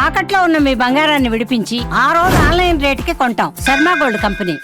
తాకట్లో ఉన్న మీ బంగారాన్ని విడిపించి ఆ రోజు ఆన్లైన్ రేటుకి కొంటాం. Sharma gold company.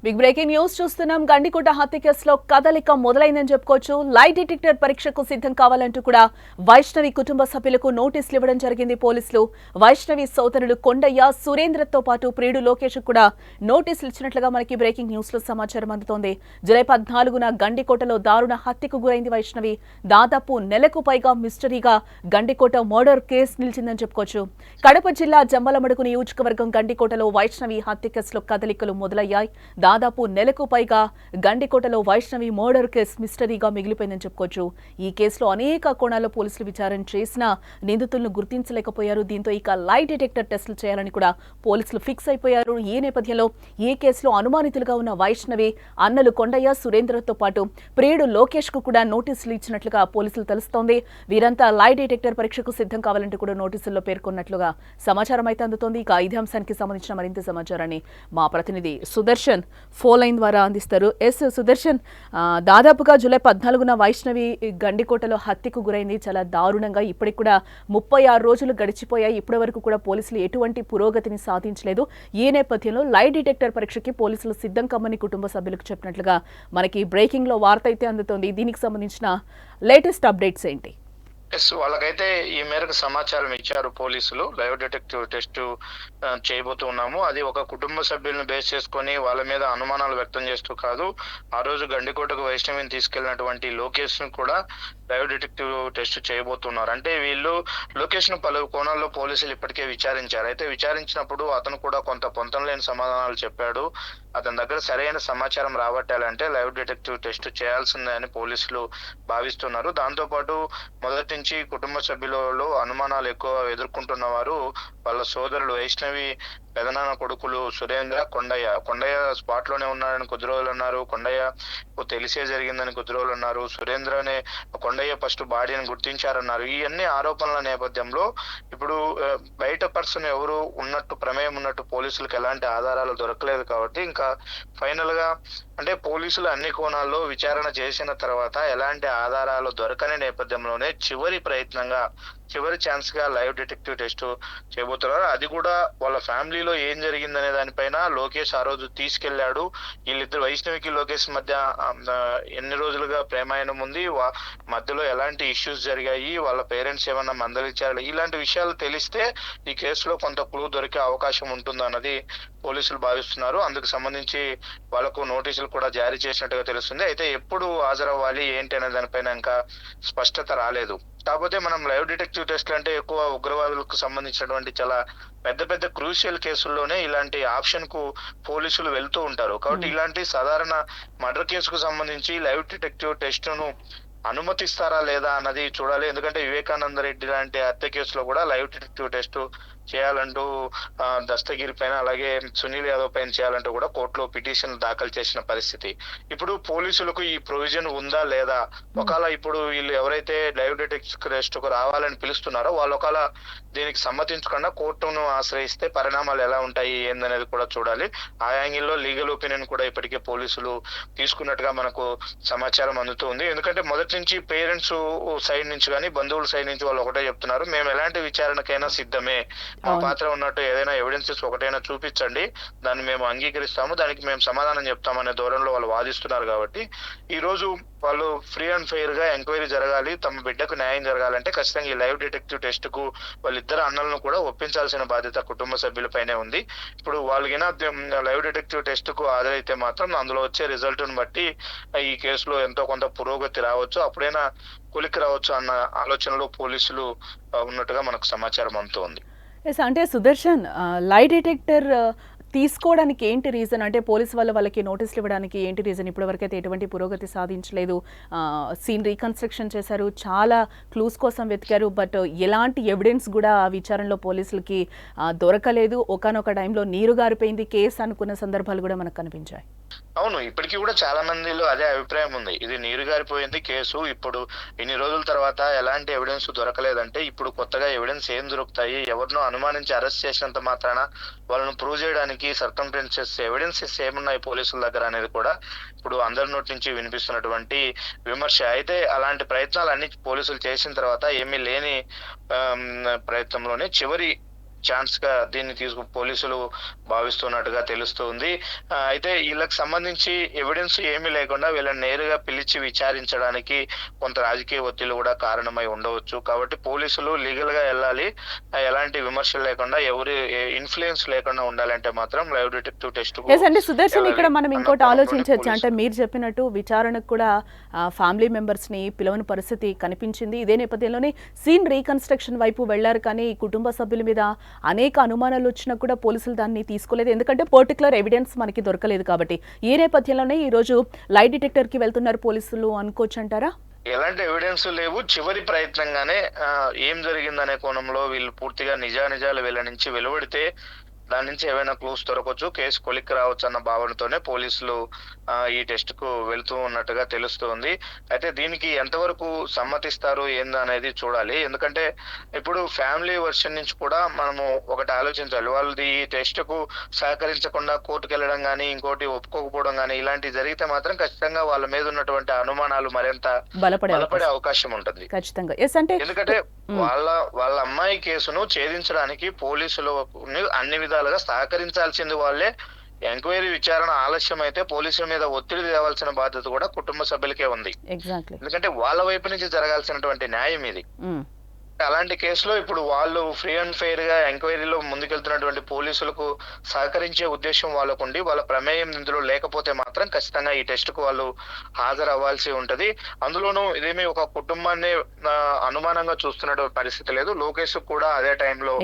Big breaking news చూస్తున్నాం. గండికోట హత్య కేసులో కదలిక మొదలైందని చెప్పుకోవచ్చు. లై డిటెక్టర్ పరీక్షకు సిద్ధం కావాలంటూ కూడా వైష్ణవి కుటుంబ సభ్యులకు నోటీసులు ఇవ్వడం జరిగింది పోలీసులు. వైష్ణవి సోదరులు కొండయ్య, సురేంద్రతో పాటు ప్రియుడు లోకేష్ కూడా నోటీసులు ఇచ్చినట్లుగా మనకి బ్రేకింగ్ న్యూస్ లో సమాచారం అందుతోంది. జూలై 14న గండికోటలో దారుణ హత్యకు గురైంది వైష్ణవి. దాదాపు నెలకు పైగా మిస్టరీగా గండికోట మర్డర్ కేసు నిలిచిందని చెప్పుకోవచ్చు. కడప జిల్లా జమ్మలమడుగు నియోజకవర్గం గండికోటలో వైష్ణవి హత్య కేసులో కదలికలు మొదలయ్యాయి. దాదాపు నెలకు పైగా గండికోటలో వైష్ణవి మర్డర్ కేసు మిస్టరీగా మిగిలిపోయిందని చెప్పుకోవచ్చు. ఈ కేసులో అనేక కోణాల్లో పోలీసులు విచారణ చేసినా నిందితులను గుర్తించలేకపోయారు. దీంతో ఇక లై డిటెక్టర్ టెస్టులు చేయాలని కూడా పోలీసులు ఫిక్స్ అయిపోయారు. ఈ నేపథ్యంలో ఈ కేసులో అనుమానితులుగా ఉన్న వైష్ణవి అన్నలు కొండయ్య, సురేంద్రతో పాటు ప్రియుడు లోకేష్ కు కూడా నోటీసులు ఇచ్చినట్లుగా పోలీసులు తెలుస్తోంది. వీరంతా లై డిటెక్టర్ పరీక్షకు సిద్ధం కావాలంటూ కూడా నోటీసుల్లో పేర్కొన్నట్లుగా సమాచారం అయితే అందుతోంది. ఇక ఇదే అంశానికి సంబంధించిన మరింత సమాచారాన్ని మా ప్రతినిధి సుదర్శన్ ఫోన్ లైన్ ద్వారా అందిస్తారు. సుదర్శన్, దాదాపుగా జూలై 14న వైష్ణవి గండికోటలో హత్యకు గురైంది. చాలా దారుణంగా. ఇప్పటికి కూడా 36 రోజులు గడిచిపోయాయి. ఇప్పటి వరకు కూడా పోలీసులు ఎటువంటి పురోగతిని సాధించలేదు. ఈ నేపథ్యంలో లై డిటెక్టర్ పరీక్షకి పోలీసులు సిద్ధం కమ్మని కుటుంబ సభ్యులకు చెప్పినట్లుగా మనకి బ్రేకింగ్ లో వార్త అయితే అందుతోంది. దీనికి సంబంధించిన లేటెస్ట్ అప్డేట్స్ ఏంటి? వాళ్ళకైతే ఈ మేరకు సమాచారం ఇచ్చారు పోలీసులు. లైవ్ డిటెక్టివ్ టెస్ట్ చేయబోతున్నాము. అది ఒక కుటుంబ సభ్యులను బేస్ చేసుకొని వాళ్ళ మీద అనుమానాలు వ్యక్తం చేస్తూ కాదు, ఆ రోజు గండికోటకు వైష్ణవిని తీసుకెళ్లినటువంటి లోకేష్ ను కూడా లైవ్ డిటెక్టివ్ టెస్ట్ చేయబోతున్నారు. అంటే వీళ్ళు లోకేష్ ను పలు కోణాల్లో పోలీసులు ఇప్పటికే విచారించారు. అయితే విచారించినప్పుడు అతను కూడా కొంత పొంతం లేని సమాధానాలు చెప్పాడు. అతని దగ్గర సరైన సమాచారం రాబట్టాలంటే లైవ్ డిటెక్టివ్ టెస్ట్ చేయాల్సిందే అని పోలీసులు భావిస్తున్నారు. దాంతో పాటు మొదటి నుంచి కుటుంబ సభ్యులలో అనుమానాలు ఎక్కువ ఎదుర్కొంటున్న వారు వాళ్ళ సోదరులు వైష్ణవి పెదనాన్న కొడుకులు సురేంద్ర, కొండయ్య స్పాట్ లోనే ఉన్నాడని కొద్ది రోజులు అన్నారు. కొండయ్య తెలిసే జరిగిందని కొద్ది రోజులు అన్నారు. సురేంద్ర అనే కొండయ్య ఫస్ట్ బాడీని గుర్తించారన్నారు. ఈ అన్ని ఆరోపణల నేపథ్యంలో ఇప్పుడు బయట పర్సన్ ఎవరు ఉన్నట్టు ప్రమేయం ఉన్నట్టు పోలీసులకు ఎలాంటి ఆధారాలు దొరకలేదు. కాబట్టి ఇంకా ఫైనల్ గా అంటే పోలీసులు అన్ని కోణాల్లో విచారణ చేసిన తర్వాత ఎలాంటి ఆధారాలు దొరకని నేపథ్యంలోనే చివరి ఛాన్స్ గా లైవ్ డిటెక్టివ్ టెస్ట్ చేయబోతున్నారు. అది కూడా వాళ్ళ ఫ్యామిలీలో ఏం జరిగిందనే దానిపైన లోకేష్ ఆ రోజు తీసుకెళ్లాడు. వీళ్ళిద్దరు వైష్ణవికి లోకేష్ మధ్య ఎన్ని రోజులుగా ప్రేమాయణం ఉంది, మధ్యలో ఎలాంటి ఇష్యూస్ జరిగాయి, వాళ్ళ పేరెంట్స్ ఏమన్నా మందలించారు, ఇలాంటి విషయాలు తెలిస్తే ఈ కేసులో కొంత క్లూ దొరికే అవకాశం ఉంటుందన్నది పోలీసులు భావిస్తున్నారు. అందుకు సంబంధించి వాళ్ళకు నోటీసులు కూడా జారీ చేసినట్టుగా తెలుస్తుంది. అయితే ఎప్పుడు హాజరవ్వాలి ఏంటి అనే దానిపైన ఇంకా స్పష్టత రాలేదు. కాకపోతే మనం లైవ్ డిటెక్టివ్ టెస్ట్ అంటే ఎక్కువ ఉగ్రవాదులకు సంబంధించినటువంటి చాలా పెద్ద క్రూషియల్ కేసుల్లోనే ఇలాంటి ఆప్షన్ కు పోలీసులు వెళ్తూ ఉంటారు. కాబట్టి ఇలాంటి సాధారణ మర్డర్ కేసుకు సంబంధించి లైవ్ డిటెక్టివ్ టెస్ట్ ను అనుమతిస్తారా లేదా అన్నది చూడాలి. ఎందుకంటే వివేకానంద రెడ్డి లాంటి హత్య కేసులో కూడా లైవ్ డిటెక్టివ్ టెస్ట్ చేయాలంటూ దస్తగిరి పైన అలాగే సునీల్ యాదవ్ పైన చేయాలంటూ కూడా కోర్టులో పిటిషన్ దాఖలు చేసిన పరిస్థితి. ఇప్పుడు పోలీసులకు ఈ ప్రొవిజన్ ఉందా లేదా, ఒకవేళ ఇప్పుడు వీళ్ళు ఎవరైతే లైవ్ డిటెక్టివ్ టెస్ట్ కు రావాలని పిలుస్తున్నారో వాళ్ళు ఒకవేళ దీనికి సమ్మతించకుండా కోర్టును ఆశ్రయిస్తే పరిణామాలు ఎలా ఉంటాయి ఏందనేది కూడా చూడాలి. ఆ యాంగిల్లో లీగల్ ఒపీనియన్ కూడా ఇప్పటికే పోలీసులు తీసుకున్నట్టుగా మనకు సమాచారం అందుతుంది. ఎందుకంటే మొదటి నుంచి పేరెంట్స్ సైడ్ నుంచి కానీ బంధువుల సైడ్ నుంచి వాళ్ళు ఒకటే చెప్తున్నారు, మేము ఎలాంటి విచారణకైనా సిద్ధమే, మా పాత్ర ఉన్నట్టు ఏదైనా ఎవిడెన్సెస్ ఒకటైనా చూపించండి, దాన్ని మేము అంగీకరిస్తాము, దానికి మేము సమాధానం చెప్తామనే ధోరణిలో వాళ్ళు వాదిస్తున్నారు. కాబట్టి ఈ రోజు వాళ్ళు ఫ్రీ అండ్ ఫెయిర్ గా ఎంక్వైరీ జరగాలి, తమ బిడ్డకు న్యాయం జరగాలంటే ఖచ్చితంగా ఈ లైవ్ డిటెక్టివ్ టెస్ట్ కు వాళ్ళిద్దరు అన్నలను కూడా ఒప్పించాల్సిన బాధ్యత కుటుంబ సభ్యులపైనే ఉంది. ఇప్పుడు వాళ్ళకినా లైవ్ డిటెక్టివ్ టెస్ట్ కు హాజరైతే మాత్రం అందులో వచ్చే రిజల్ట్ ను బట్టి ఈ కేసులో ఎంతో కొంత పురోగతి రావచ్చు, అప్పుడైనా కొలికి రావచ్చు అన్న ఆలోచనలో పోలీసులు ఉన్నట్టుగా మనకు సమాచారం అందుతోంది. అంటే సుదర్శన్, లై డిటెక్టర్ తీసుకోవడానికి ఏంటి రీజన్? అంటే పోలీసు వాళ్ళకి నోటీసులు ఇవ్వడానికి ఏంటి రీజన్? ఇప్పటివరకు అయితే ఎటువంటి పురోగతి సాధించలేదు. సీన్ రీకన్స్ట్రక్షన్ చేశారు, చాలా క్లూస్ కోసం వెతికారు, బట్ ఎలాంటి ఎవిడెన్స్ కూడా ఆ విచారణలో పోలీసులకి దొరకలేదు. ఒకానొక టైంలో నీరు గారిపోయింది కేసు అనుకున్న సందర్భాలు కూడా మనకు కనిపించాయి. అవును. ఇప్పటికి కూడా చాలా మందిలో అదే అభిప్రాయం ఉంది. ఇది నీరు గారిపోయింది కేసు. ఇప్పుడు ఇన్ని రోజుల తర్వాత ఎలాంటి ఎవిడెన్స్ దొరకలేదంటే, ఇప్పుడు కొత్తగా ఎవిడెన్స్ ఏం దొరుకుతాయి? ఎవరినో అనుమానించి అరెస్ట్ చేసినంత మాత్రాన వాళ్ళని ప్రూవ్ చేయడానికి సర్కమ్‌స్టాన్సెస్ ఎవిడెన్సెస్ ఏమున్నాయి పోలీసుల దగ్గర అనేది కూడా ఇప్పుడు అందరి నోటి నుంచి వినిపిస్తున్నటువంటి విమర్శ. అయితే అలాంటి ప్రయత్నాలన్నీ పోలీసులు చేసిన తర్వాత ఏమీ లేని ప్రయత్నంలోనే చివరి ఛాన్స్‌గా దీన్ని పోలీసులు భావిస్తున్నట్టుగా తెలుస్తుంది. అయితే వీళ్ళకి సంబంధించి ఎవిడెన్స్ ఏమీ లేకుండా వీళ్ళని నేరుగా పిలిచి విచారించడానికి కొంత రాజకీయ ఒత్తిళ్లు కూడా కారణమై ఉండవచ్చు. కాబట్టి పోలీసులు లీగల్‌గా ఎళ్ళాలి. ఎలాంటి విమర్శలు లేకుండా ఎవరి ఇన్‌ఫ్లూయెన్స్ లేకుండా ఉండాలంటే మాత్రం లైవ్ డిటెక్టివ్ టెస్ట్‌కు ఎస్ అంటే సుదర్శన్, ఇక్కడ మనం అన్న ఇంకోటి కోణంలోనే ఆలోచించవచ్చు. అంటే పోలీసులు మీరు చెప్పినట్టు విచారణకు కూడా ఫ్యామిలీ మెంబర్స్ని పిలవని పరిస్థితి కనిపించింది. ఇదే నేపథ్యంలోనే సీన్ రీకన్స్ట్రక్షన్ వైపు వెళ్లారు, కానీ ఈ కుటుంబ సభ్యుల మీద అనేక అనుమానాలు వచ్చినా కూడా పోలీసులు దాన్ని తీసుకోలేదు. ఎందుకంటే పర్టికులర్ ఎవిడెన్స్ మనకి దొరకలేదు కాబట్టి. ఈ నేపథ్యంలోనే ఈ రోజు లై డిటెక్టర్ కి వెళ్తున్నారు పోలీసులు అనుకోవచ్చు అంటారా? ఎలాంటి ఎవిడెన్స్ లేవు. చివరి ప్రయత్నంగానే ఏం జరిగిందనే కోణంలో వీళ్ళు పూర్తిగా నిజానిజాలు వీళ్ళ నుంచి వెలువడితే దాని నుంచి ఏవైనా క్లూస్ దొరకవచ్చు, కేసు కొలిక్కి రావచ్చు అన్న భావనతోనే పోలీసులు ఈ టెస్ట్ కు వెళ్తూ ఉన్నట్టుగా తెలుస్తుంది. అయితే దీనికి ఎంతవరకు సమ్మతిస్తారు ఏందనేది చూడాలి. ఎందుకంటే ఇప్పుడు ఫ్యామిలీ వర్షన్ నుంచి కూడా మనము ఒకటి ఆలోచించాలి. వాళ్ళది ఈ టెస్ట్ కు సహకరించకుండా కోర్టుకు వెళ్ళడం కానీ, ఇంకోటి ఒప్పుకోకపోవడం కానీ ఇలాంటివి జరిగితే మాత్రం ఖచ్చితంగా వాళ్ళ మీద ఉన్నటువంటి అనుమానాలు మరింత బలపడే అవకాశం ఉంటుంది. ఖచ్చితంగా. ఎస్ అంటే ఎందుకంటే వాళ్ళ అమ్మాయి కేసును ఛేదించడానికి పోలీసులు అన్ని విధాలుగా సహకరించాల్సింది వాళ్ళే. ఎంక్వైరీ విచారణ ఆలస్యం అయితే పోలీసుల మీద ఒత్తిడి తేవాల్సిన బాధ్యత కూడా కుటుంబ సభ్యులకే ఉంది. ఎందుకంటే వాళ్ళ వైపు నుంచి జరగాల్సినటువంటి న్యాయం ఇది. అలాంటి కేసులో ఇప్పుడు వాళ్ళు ఫ్రీ అండ్ ఫెయిర్ గా ఎంక్వైరీలో ముందుకెళ్తున్నటువంటి పోలీసులకు సహకరించే ఉద్దేశం వాళ్ళకుండి వాళ్ళ ప్రమేయం ఇందులో లేకపోతే మాత్రం ఖచ్చితంగా ఈ టెస్ట్ కు వాళ్ళు హాజరవ్వాల్సి ఉంటది. అందులోనూ ఇదేమీ ఒక కుటుంబాన్ని అనుమానంగా చూస్తున్నటువంటి పరిస్థితి లేదు. లోకేష్ కూడా అదే టైంలో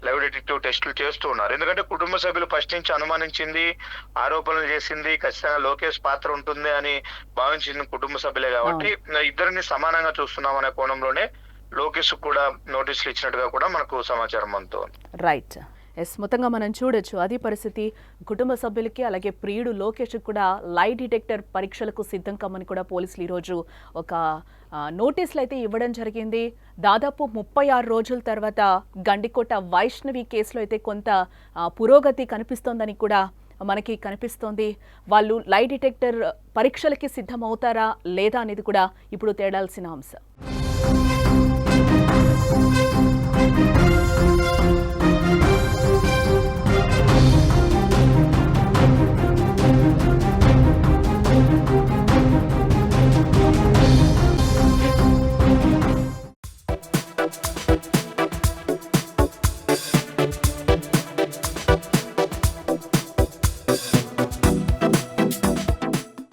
లైవ్ డిటెక్టివ్ టెస్టులు చేస్తూ ఉన్నారు. ఎందుకంటే కుటుంబ సభ్యులు ఫస్ట్ నుంచి అనుమానించింది, ఆరోపణలు చేసింది ఖచ్చితంగా లోకేష్ పాత్ర ఉంటుంది అని భావించింది కుటుంబ సభ్యులే కాబట్టి ఇద్దరిని సమానంగా చూస్తున్నాం అనే కోణంలోనే లోకేష్ కూడా నోటీసులు ఇచ్చినట్టుగా కూడా మనకు సమాచారం అందుతోంది. రైట్. ఎస్, మొత్తంగా మనం చూడొచ్చు అది పరిస్థితి. కుటుంబ సభ్యులకి అలాగే ప్రియుడు లోకేష్ కూడా లై డిటెక్టర్ పరీక్షలకు సిద్ధం కమ్మని కూడా పోలీసులు ఈరోజు ఒక నోటీసులు అయితే ఇవ్వడం జరిగింది. దాదాపు 36 రోజుల తర్వాత గండికోట వైష్ణవి కేసులో అయితే కొంత పురోగతి కనిపిస్తోందని కూడా మనకి కనిపిస్తోంది. వాళ్ళు లై డిటెక్టర్ పరీక్షలకి సిద్ధం అవుతారా లేదా అనేది కూడా ఇప్పుడు తేడాల్సిన అంశం.